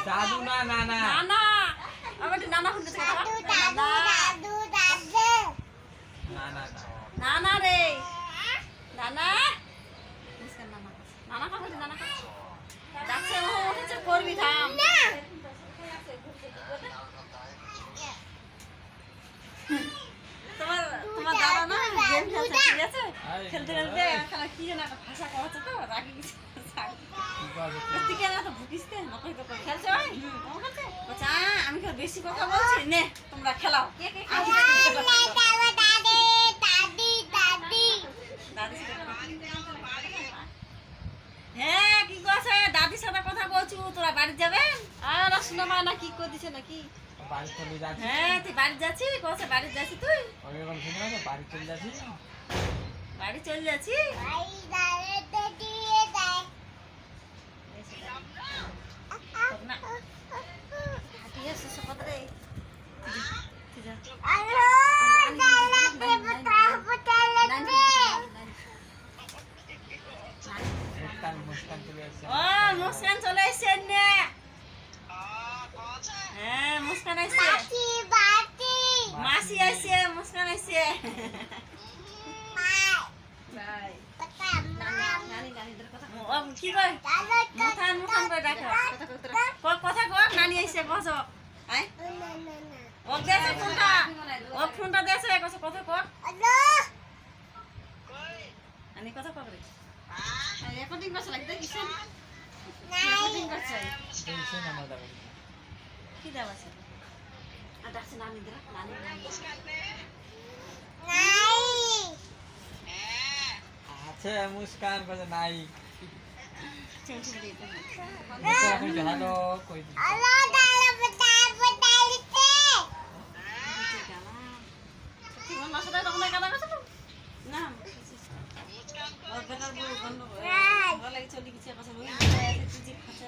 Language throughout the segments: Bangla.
দাদু না নানা নানা আমার নানা শুনতে দাদু দাদু দাদু নানা নানা রে নানা মুস্কান নানা নানা কাছে নানা কাছে ডাকছে ও উঠেছে করবি থাম তোমার তোমার দাদা না গেম খেলছে ঠিক আছে খেলতে খেলতে খেলা কি যেন একটা ভাষা কওয়াছে তো রাগি গেছে তুই কেন তো ভুকিসতে নকই তো খেলছে ওই বলছে আমি তো বেশি কথা বলছি নে তোমরা খেলাও কে কে দাদু দাদি দাদি দাদি দাদির সাথে হ্যাঁ কি কইছে দাদির সাথে কথা বলছি তোরা বাড়ি যাবে আর শোনা মা না কি কই দিছে নাকি বাড়ি চলে যাচ্ছি হ্যাঁ তুই বাড়ি যাচ্ছিস কইছে বাড়ি যাচ্ছিস তুই আমি এখন শুনে না বাড়ি চলে যাচ্ছি বাড়ি চলে যাচ্ছিস ভাই দাদু দাদি দাই না ঠিক আছে সকাল রে ঠিক আছে আলো দাদু দাদু মুস্কান মুস্কান চলে আসছে ও মুস্কান চলে এসেছে নে হ্যাঁ মুস্কান এসেছে বাতি বাতি মাসি এসেছে মুস্কান এসেছে বাই বাই কথা মামা নানি নানিদের কথা ও কি কই দাদু মুথান মুথান করে ডাকো কথা কো নানি এসে বসো আই না না না ও দেছে ফোনটা ও ফোনটা দেছে কত কথা কো আলো আনি কথা কো রে রেকর্ডিং করছ লাগতে কিছেন নাই রেকর্ডিং করছ দেখছে না মজা করে কি দাও আছে আর ডাকছে নানিদের নানি নাই আছে মুস্কান কইছে নাই চেঞ্জ দিয়ে দে মুস্কান কইছে হ্যালো কই দিছে আলো দাদু দাদু দাইতে কি মন মাসে দাও তোমরা কাদা করছ না ওর বেটার বউ বন্ধ ভালো লাগে চলি কিছু কথা বলি তুই খাচ্ছে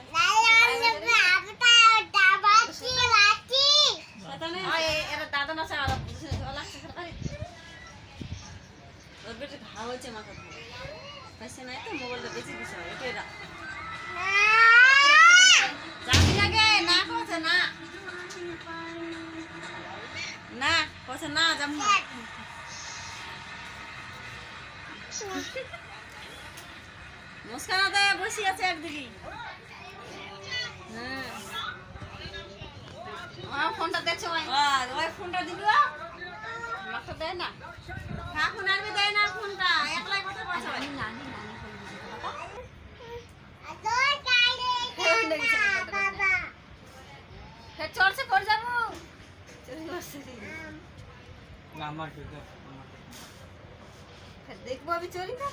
দাদু আপটা দাবাতি বাতি पता नहीं हां এরা দাদা না সারা বুঝছে লাগছে সরকারি ওর বেটে ঘাও হচ্ছে মাথা পয়সা নাই তো মোবাইলটা বেশি দিছে এটাই না যাবি আগে না কইছে না না কইছে না যাম না মুস্কান দে বসি আছে একদিকে হ্যাঁ ফোনটা দেখছো ওই ফোনটা দিবি মাথা দেয় না এখন আনবি দেয় না ফোনটা একলাই কথা বলছো নানি নানি আদর কালে বাবা ফের চলছে করে যাবো চলে বসে আমার কইছে ফের দেখবো আমি চলি না